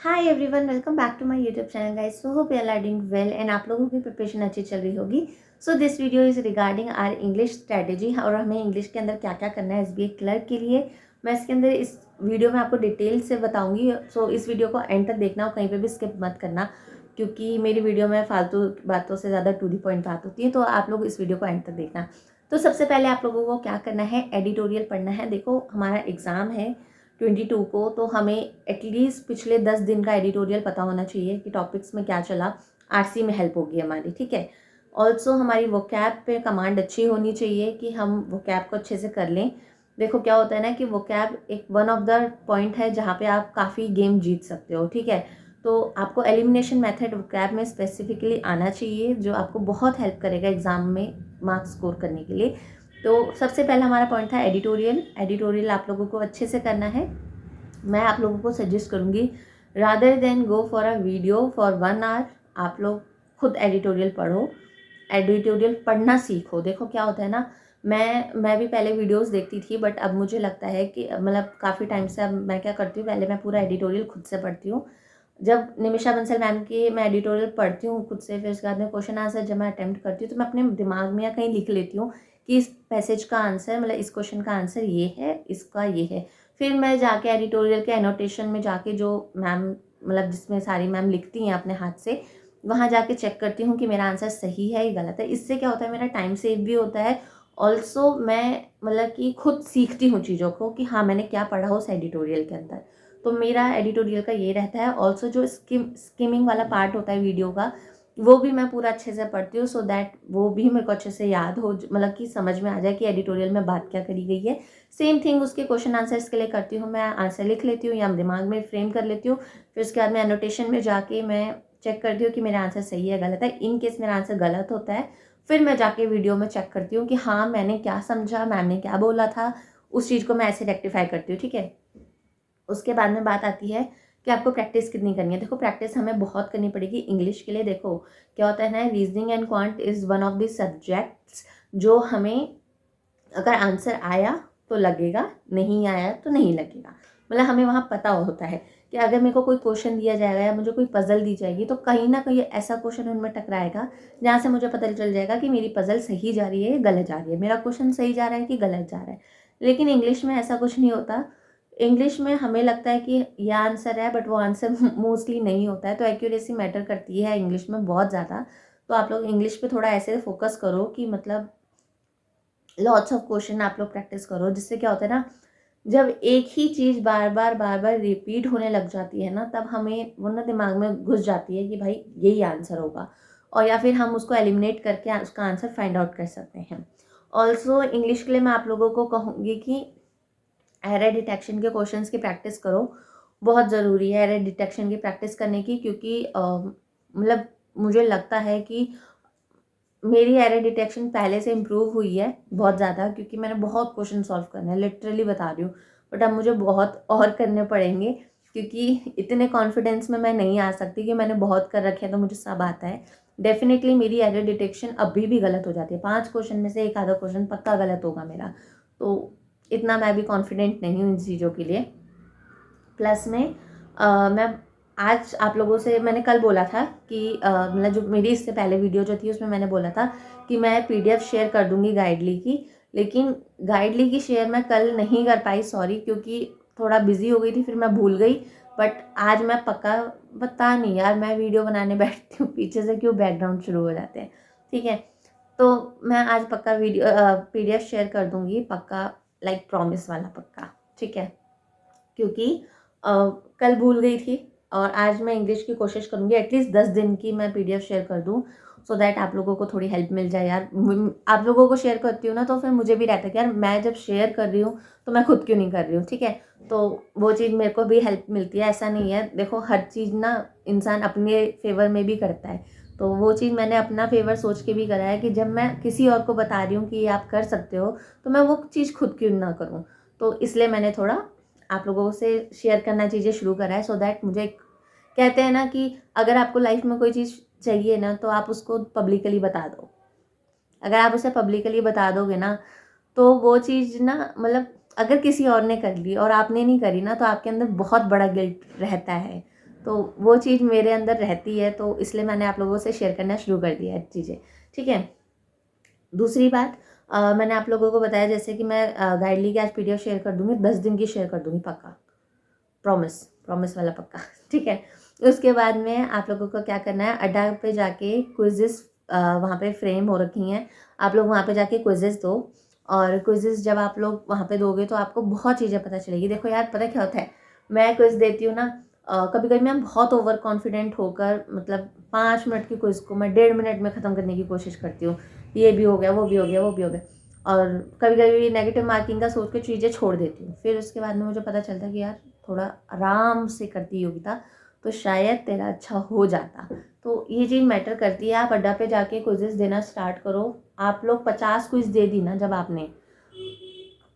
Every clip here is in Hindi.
Hi everyone, welcome back to my YouTube channel guys. So hope you are doing well and आप लोगों की प्रिपरेशन अच्छी चल रही होगी। So this video is regarding our English strategy और हमें इंग्लिश के अंदर क्या क्या करना है एसबीआई क्लर्क के लिए। मैं इसके अंदर इस वीडियो में आपको डिटेल से बताऊंगी। सो इस वीडियो को एंड तक देखना और कहीं पे भी स्किप मत करना, क्योंकि मेरी वीडियो में फालतू बातों से ज़्यादा टू दी पॉइंट बात होती है। तो आप लोग इस वीडियो को एंड तक देखना। तो सबसे पहले आप लोगों को क्या करना है, एडिटोरियल पढ़ना है। देखो हमारा एग्ज़ाम है 22 को, तो हमें एटलीस्ट पिछले 10 दिन का एडिटोरियल पता होना चाहिए कि टॉपिक्स में क्या चला। आरसी में हेल्प होगी हमारी, ठीक है। ऑल्सो हमारी वोकैब पे कमांड अच्छी होनी चाहिए कि हम वोकैब को अच्छे से कर लें। देखो क्या होता है ना कि वोकैब एक वन ऑफ द पॉइंट है जहाँ पे आप काफ़ी गेम जीत सकते हो, ठीक है। तो आपको एलिमिनेशन मेथड वोकैब में स्पेसिफिकली आना चाहिए, जो आपको बहुत हेल्प करेगा एग्जाम में मार्क्स स्कोर करने के लिए। तो सबसे पहला हमारा पॉइंट था एडिटोरियल। एडिटोरियल आप लोगों को अच्छे से करना है। मैं आप लोगों को सजेस्ट करूँगी, rather than go for a video for 1 hour, आप लोग खुद एडिटोरियल पढ़ो, एडिटोरियल पढ़ना सीखो। देखो क्या होता है ना, मैं भी पहले वीडियोस देखती थी, बट अब मुझे लगता है कि मतलब काफ़ी टाइम से अब मैं क्या करती हूँ, पहले मैं पूरा एडिटोरियल खुद से पढ़ती हूँ। जब निमिषा बंसल मैम की मैं एडिटोरियल पढ़ती हूँ खुद से, फिर उसके बाद में क्वेश्चन आंसर जब मैं अटैम्प्ट करती हूँ तो मैं अपने दिमाग में या कहीं लिख लेती हूँ कि इस पैसेज का आंसर, मतलब इस क्वेश्चन का आंसर ये है, इसका ये है। फिर मैं जाके एडिटोरियल के एनोटेशन में जाके, जो मैम मतलब जिसमें सारी मैम लिखती हैं अपने हाथ से, वहाँ जाके चेक करती हूँ कि मेरा आंसर सही है या गलत है। इससे क्या होता है, मेरा टाइम सेव भी होता है। ऑल्सो मैं मतलब कि खुद सीखती हूँ चीज़ों को कि हाँ मैंने क्या पढ़ा उस एडिटोरियल के अंदर। तो मेरा एडिटोरियल का ये रहता है। ऑल्सो जो स्किमिंग वाला पार्ट होता है वीडियो का, वो भी मैं पूरा अच्छे से पढ़ती हूँ, सो दैट वो भी मेरे को अच्छे से याद हो, मतलब कि समझ में आ जाए कि एडिटोरियल में बात क्या करी गई है। सेम थिंग उसके क्वेश्चन आंसर्स के लिए करती हूँ, मैं आंसर लिख लेती हूँ या दिमाग में फ्रेम कर लेती हूँ। फिर उसके बाद में एनोटेशन में जाके मैं चेक करती हूँ कि मेरा आंसर सही है गलत है। इन केस मेरा आंसर गलत होता है, फिर मैं जाके वीडियो में चेक करती हूँ कि हाँ मैंने क्या समझा, मैम ने क्या बोला था, उस चीज़ को मैं ऐसे रेक्टिफाई करती हूँ, ठीक है। उसके बाद में बात आती है कि आपको प्रैक्टिस कितनी करनी है। देखो प्रैक्टिस हमें बहुत करनी पड़ेगी इंग्लिश के लिए। देखो क्या होता है ना, reasoning and quant is one of the subjects जो हमें अगर आंसर आया तो लगेगा, नहीं आया तो नहीं लगेगा। मतलब हमें वहाँ पता होता है कि अगर मेरे को कोई क्वेश्चन दिया जाएगा या मुझे कोई पजल दी जाएगी, तो कहीं ना कहीं ऐसा क्वेश्चन उनमें टकराएगा जहाँ से मुझे पता चल जाएगा कि मेरी पजल सही जा रही है या गलत जा रही है, मेरा क्वेश्चन सही जा रहा है कि गलत जा रहा है। लेकिन इंग्लिश में ऐसा कुछ नहीं होता। इंग्लिश में हमें लगता है कि यह आंसर है, बट वो आंसर मोस्टली नहीं होता है। तो एक्यूरेसी मैटर करती है इंग्लिश में बहुत ज़्यादा। तो आप लोग इंग्लिश पे थोड़ा ऐसे फोकस करो कि मतलब लॉट्स ऑफ क्वेश्चन आप लोग प्रैक्टिस करो, जिससे क्या होता है ना, जब एक ही चीज़ बार बार रिपीट होने लग जाती है ना, तब हमें वो ना दिमाग में घुस जाती है कि भाई यही आंसर होगा, और या फिर हम उसको एलिमिनेट करके उसका आंसर फाइंड आउट कर सकते हैं। ऑल्सो इंग्लिश के लिए मैं आप लोगों को कहूँगी कि एरर डिटेक्शन के क्वेश्चंस की प्रैक्टिस करो। बहुत ज़रूरी है एरर डिटेक्शन की प्रैक्टिस करने की, क्योंकि मतलब मुझे लगता है कि मेरी एरर डिटेक्शन पहले से इम्प्रूव हुई है बहुत ज़्यादा, क्योंकि मैंने बहुत क्वेश्चन सॉल्व करने हैं, लिटरली बता रही हूँ। बट अब मुझे बहुत और करने पड़ेंगे, क्योंकि इतने कॉन्फिडेंस में मैं नहीं आ सकती कि मैंने बहुत कर रखे हैं तो मुझे सब आता है। डेफिनेटली मेरी एरर डिटेक्शन अभी भी गलत हो जाती है। 5 क्वेश्चन में से एक आधा क्वेश्चन पक्का गलत होगा मेरा। तो इतना मैं भी कॉन्फिडेंट नहीं हूँ इन चीज़ों के लिए। प्लस में मैं आज आप लोगों से, मैंने कल बोला था कि मतलब जो मेरी इससे पहले वीडियो जो थी उसमें मैंने बोला था कि मैं पीडीएफ शेयर कर दूंगी गाइडली की। लेकिन गाइडली की शेयर मैं कल नहीं कर पाई, सॉरी, क्योंकि थोड़ा बिजी हो गई थी, फिर मैं भूल गई। बट आज मैं पक्का, पता नहीं यार, मैं वीडियो बनाने बैठती हूँ पीछे से क्यों बैकग्राउंड शुरू हो जाते हैं, ठीक है। तो मैं आज पक्का वीडियो पीडीएफ शेयर कर दूंगी, पक्का, लाइक प्रॉमिस वाला पक्का, ठीक है। क्योंकि कल भूल गई थी, और आज मैं इंग्लिश की कोशिश करूँगी एटलीस्ट 10 दिन की मैं पीडीएफ शेयर कर दूँ, सो दैट आप लोगों को थोड़ी हेल्प मिल जाए यार। आप लोगों को शेयर करती हूँ ना, तो फिर मुझे भी रहता है कि यार मैं जब शेयर कर रही हूँ तो मैं खुद क्यों नहीं कर रही हूँ, ठीक है। तो वो चीज़ मेरे को भी हेल्प मिलती है, ऐसा नहीं है। देखो हर चीज़ ना इंसान अपने फेवर में भी करता है, तो वो चीज़ मैंने अपना फेवर सोच के भी करा है कि जब मैं किसी और को बता रही हूँ कि ये आप कर सकते हो, तो मैं वो चीज़ खुद क्यों ना करूँ। तो इसलिए मैंने थोड़ा आप लोगों से शेयर करना चीज़ें शुरू करा है, सो दैट मुझे, कहते हैं ना कि अगर आपको लाइफ में कोई चीज़ चाहिए ना, तो आप उसको पब्लिकली बता दो। अगर आप उसे पब्लिकली बता दोगे ना, तो वो चीज़ ना, मतलब अगर किसी और ने कर ली और आपने नहीं करी ना, तो आपके अंदर बहुत बड़ा गिल्ट रहता है। तो वो चीज़ मेरे अंदर रहती है, तो इसलिए मैंने आप लोगों से शेयर करना शुरू कर दिया है चीज़ें, ठीक है। दूसरी बात, मैंने आप लोगों को बताया जैसे कि मैं गाइडली की आज पीडीएफ शेयर कर दूँगी, 10 दिन की शेयर कर दूँगी पक्का, प्रॉमिस, प्रॉमिस वाला पक्का, ठीक है। उसके बाद में आप लोगों को क्या करना है, अड्डा पे जाके क्विज़ेस वहाँ पे फ्रेम हो रखी हैं, आप लोग वहाँ पे जाके क्विज़ेस दो। और क्विज़ेस जब आप लोग वहाँ पे दोगे तो आपको बहुत चीज़ें पता चलेगी। देखो यार, पता क्या होता है, मैं क्विज़ देती हूँ ना, कभी-कभी मैं बहुत ओवर कॉन्फिडेंट होकर मतलब 5 मिनट की क्विज़ को मैं 1.5 मिनट में ख़त्म करने की कोशिश करती हूँ। ये भी हो गया, वो भी हो गया, वो भी हो गया, और कभी-कभी नेगेटिव मार्किंग का सोच के चीज़ें छोड़ देती हूँ। फिर उसके बाद में मुझे पता चलता है कि यार थोड़ा आराम से करती योगिता तो शायद तेरा अच्छा हो जाता। तो ये चीज़ मैटर करती है। आप अड्डा पे जाके क्विज़ेस देना स्टार्ट करो। आप लोग 50 क्विज़ दे दी ना जब आपने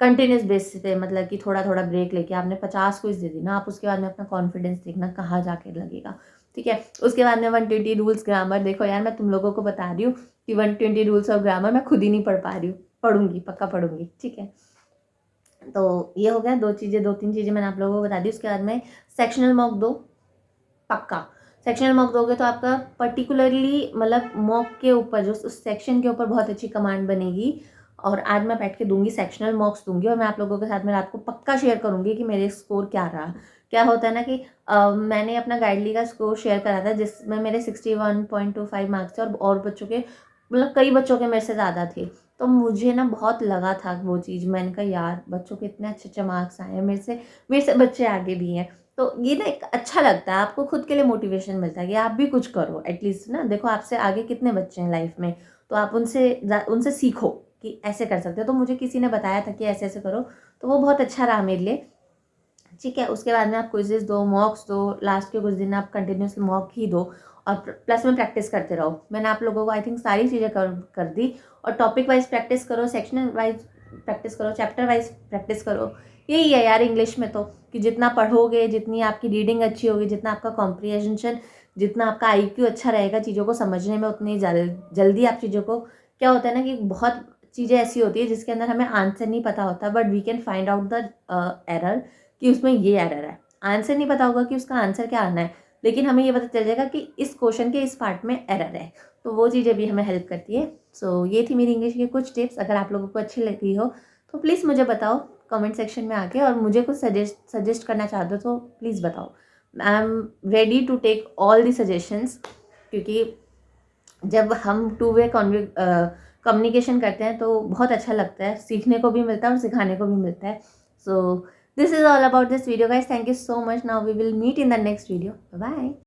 कंटिन्यूस बेसिस पे, मतलब कि थोड़ा थोड़ा ब्रेक लेके आपने 50 क्विज़ दे दी ना, आप उसके बाद में अपना कॉन्फिडेंस देखना कहाँ जाके लगेगा, ठीक है। उसके बाद में 120 रूल्स ग्रामर, देखो यार मैं तुम लोगों को बता रही हूँ कि 120 रूल्स और ग्रामर मैं खुद ही नहीं पढ़ पा रही हूँ, पढ़ूंगी, पक्का पढ़ूंगी, ठीक है। तो ये हो गया 2-3 चीज़ें मैंने आप लोगों को बता दी। उसके बाद में सेक्शनल मॉक दो, पक्का सेक्शनल मॉक दोगे तो आपका पर्टिकुलरली मतलब मॉक के ऊपर जो उस सेक्शन के ऊपर बहुत अच्छी कमांड बनेगी। और आज मैं बैठ के दूंगी, सेक्शनल मॉक्स दूंगी, और मैं आप लोगों के साथ में रात को पक्का शेयर करूंगी कि मेरे स्कोर क्या रहा। क्या होता है ना कि मैंने अपना गाइडली का स्कोर शेयर करा था जिसमें मेरे 61.25 मार्क्स थे, और बच्चों के मतलब कई बच्चों के मेरे से ज़्यादा थे। तो मुझे ना बहुत लगा था वो चीज़, मैंने कहा यार बच्चों के इतने अच्छे अच्छे मार्क्स आए हैं, मेरे से बच्चे आगे भी हैं। तो ये ना एक अच्छा लगता है, आपको खुद के लिए मोटिवेशन मिलता है कि आप भी कुछ करो एटलीस्ट ना। देखो आपसे आगे कितने बच्चे हैं लाइफ में, तो आप उनसे सीखो कि ऐसे कर सकते हो। तो मुझे किसी ने बताया था कि ऐसे ऐसे करो, तो वो बहुत अच्छा रहा मेरे लिए, ठीक है। उसके बाद में आप क्विजेस दो, मॉक्स दो, लास्ट के कुछ दिन आप कंटिन्यूसली मॉक ही दो, और प्लस में प्रैक्टिस करते रहो। मैंने आप लोगों को आई थिंक सारी चीज़ें कर दी। और टॉपिक वाइज प्रैक्टिस करो, सेक्शनल वाइज प्रैक्टिस करो, चैप्टर वाइज प्रैक्टिस करो। यही है यार इंग्लिश में तो, कि जितना पढ़ोगे, जितनी आपकी रीडिंग अच्छी होगी, जितना आपका कॉम्प्रिहेंशन, जितना आपका आईक्यू अच्छा रहेगा चीज़ों को समझने में, उतनी जल्दी आप चीज़ों को, क्या होता है ना कि बहुत चीज़ें ऐसी होती है जिसके अंदर हमें आंसर नहीं पता होता, but we can find out the error कि उसमें ये एरर है। आंसर नहीं पता होगा कि उसका आंसर क्या आना है, लेकिन हमें ये पता चल जाएगा कि इस क्वेश्चन के इस पार्ट में एरर है। तो वो चीज़ें भी हमें हेल्प करती है। सो ये थी मेरी इंग्लिश की कुछ टिप्स। अगर आप लोगों को अच्छी लगी हो तो प्लीज़ मुझे बताओ कमेंट सेक्शन में आके, और मुझे कुछ सजेस्ट करना चाहते हो तो प्लीज़ बताओ। I am ready to take all the suggestions, क्योंकि जब हम टू वे कम्युनिकेशन करते हैं तो बहुत अच्छा लगता है, सीखने को भी मिलता है और सिखाने को भी मिलता है। So this is all about this video guys, thank you so much. Now we will meet in the next video, bye.